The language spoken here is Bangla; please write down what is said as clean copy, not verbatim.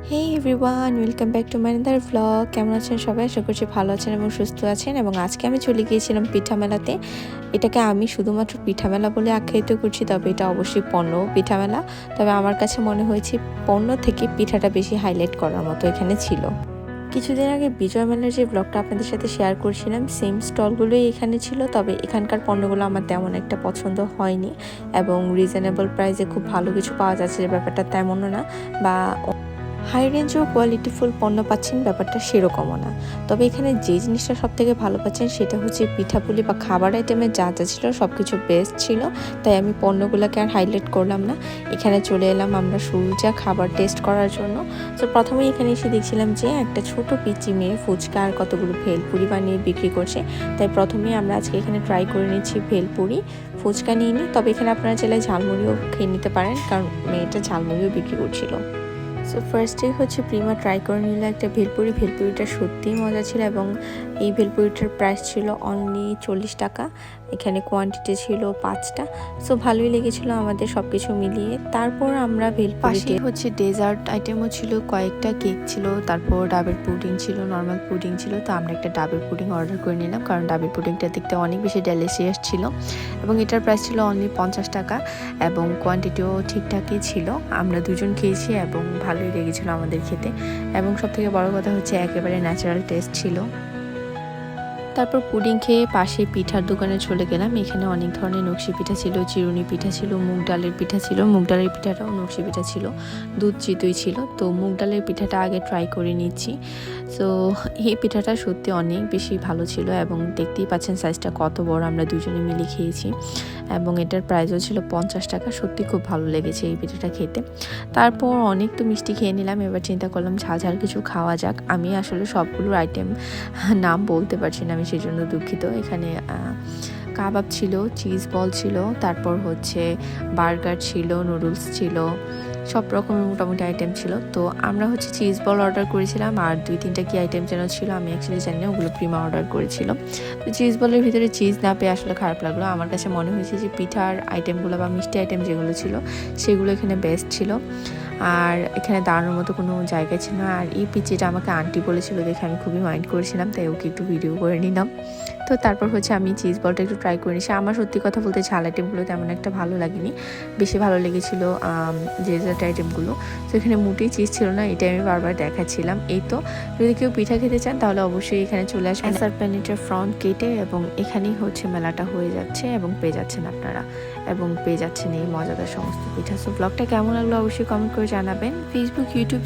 Hey everyone, welcome back to my another vlog. কেমন আছেন সবাই? আশা করছি ভালো আছেন এবং সুস্থ আছেন। এবং আজকে আমি চলে গিয়েছিলাম পিঠা মেলাতে। এটাকে আমি শুধুমাত্র পিঠা মেলা বলে আখ্যায়িত করছি, তবে এটা অবশ্যই পণ্য পিঠা মেলা। তবে আমার কাছে মনে হয়েছে পণ্য থেকে পিঠাটা বেশি হাইলাইট করার মতো এখানে ছিল। কিছুদিন আগে বিজয় মেলার যে ব্লগটা আপনাদের সাথে শেয়ার করছিলাম, সেম স্টলগুলোই এখানে ছিল। তবে এখানকার পণ্যগুলো আমার তেমন একটা পছন্দ হয়নি এবং রিজনেবল প্রাইসে খুব ভালো কিছু পাওয়া যাচ্ছে যে ব্যাপারটা তেমনও না, বা হাই রেঞ্জ ও কোয়ালিটিফুল পণ্য পাচ্ছেন ব্যাপারটা সেরকমও না। তবে এখানে যে জিনিসটা সব থেকে ভালো পাচ্ছেন সেটা হচ্ছে পিঠাপুলি বা খাবার আইটেমের যা যা ছিল সব কিছু বেস্ট ছিল। তাই আমি পণ্যগুলোকে আর হাইলাইট করলাম না, এখানে চলে এলাম আমরা সুরজা খাবার টেস্ট করার জন্য। তো প্রথমেই এখানে এসে দেখছিলাম যে একটা ছোট পিচি মেয়ে ফুচকা আর কতগুলো ভেলপুরি বানিয়ে বিক্রি করছে। তাই প্রথমেই আমরা আজকে এখানে ট্রাই করে নিচ্ছি ভেলপুরি। ফুচকা নিয়ে নিই, তবে এখানে আপনারা চাইলে ঝালমুড়িও খেয়ে নিতে পারেন, কারণ মেয়েটা ঝালমুড়িও বিক্রি করছিল। সো ফার্স্টে হচ্ছে প্রিমা ট্রাই করে নিল একটা ভেলপুরি। ভেলপুরিটা সত্যিই মজা ছিল এবং এই ভেলপুরিটার প্রাইস ছিল অনলি 40 টাকা। এখানে কোয়ান্টিটি ছিল 5টা। সো ভালোই লেগেছিলো আমাদের সব কিছু মিলিয়ে। তারপর আমরা ভেলপুরিতে হচ্ছে ডেজার্ট আইটেমও ছিল, কয়েকটা কেক ছিল, তারপর ডাবের পুডিং ছিল, নর্মাল পুডিং ছিল। তো আমরা একটা ডাবের পুডিং অর্ডার করে নিলাম, কারণ ডাবের পুডিংটা দেখতে অনেক বেশি ডেলিশিয়াস ছিল এবং এটার প্রাইস ছিল অনলি 50 টাকা এবং কোয়ান্টিটিও ঠিকঠাকই ছিল। আমরা দুজন খেয়েছি এবং ভালোই লেগেছিলো আমাদের খেতে। এবং সবথেকে বড় কথা হচ্ছে একেবারে ন্যাচারাল টেস্ট ছিল। তারপর পুডিং খেয়ে পাশে পিঠার দোকানে চলে গেলাম। এখানে অনেক ধরনের নকশি পিঠা ছিল, চিরুনি পিঠা ছিল, মুগ ডালের পিঠা ছিল। মুগ ডালের পিঠাটাও নকশি পিঠা ছিল, দুধ চিতই ছিল। তো মুগ ডালের পিঠাটা আগে ট্রাই করে নিচ্ছি। সো এই পিঠাটা সত্যি অনেক বেশি ভালো ছিল এবং দেখতেই পাচ্ছেন সাইজটা কত বড়। আমরা দুজনে মিলে খেয়েছি এবং এটার প্রাইসও ছিল 50 টাকা। সত্যি খুব ভালো লেগেছে এই পিঠাটা খেতে। তারপর অনেক তো মিষ্টি খেয়ে নিলাম, এবার চিন্তা করলাম ঝাল ঝাল কিছু খাওয়া যাক। আমি আসলে সবগুলোর আইটেম নাম বলতে পারছি না, আমি সেই জন্য দুঃখিত। এখানে কাবাব ছিল, চিজ বল ছিল, তারপর হচ্ছে বার্গার ছিল, নুডলস ছিল, সব রকমের মোটামুটি আইটেম ছিল। তো আমরা হচ্ছে চিজ বল অর্ডার করেছিলাম আর 2-3টা কি আইটেম যেন ছিল, আমি অ্যাকচুয়ালি জানি না, ওগুলো প্রিমা অর্ডার করেছিল। তো চিজ বলের ভিতরে চিজ না পেয়ে আসলে খারাপ লাগলো। আমার কাছে মনে হয়েছে যে পিঠার আইটেমগুলো বা মিষ্টি আইটেম যেগুলো ছিল সেগুলো এখানে বেস্ট ছিল, আর এখানে দাঁড়ানোর মতো কোনো জায়গা ছিল না। আর এই পিচিটা আমাকে আন্টি বলেছিল দেখে আমি খুবই মাইন্ড করেছিলাম, তাই ওকে একটু ভিডিও করে নিলাম। তো তারপর হচ্ছে আমি চিজ বলটা একটু ট্রাই করে নিয়েছি। আমার সত্যি কথা বলতে ঝাল আইটেমগুলো তেমন একটা ভালো লাগেনি, বেশি ভালো লেগেছিলো ডেজার্ট আইটেমগুলো। তো এখানে মোটেই চিজ ছিল না, এটাই আমি বারবার দেখাচ্ছিলাম। এই তো, যদি কেউ পিঠা খেতে চান তাহলে অবশ্যই এখানে চলে আসবেন অ্যাসার প্ল্যানেটের ফ্রন্ট গেটে, এবং এখানেই হচ্ছে মেলাটা হয়ে যাচ্ছে এবং পেয়ে যাচ্ছেন আপনারা, এবং পেয়ে যাচ্ছেন এই মজাদার সমস্ত পিঠা। সো ব্লগটা কেমন লাগলো অবশ্যই কমেন্ট করে জানাবেন। Facebook, YouTube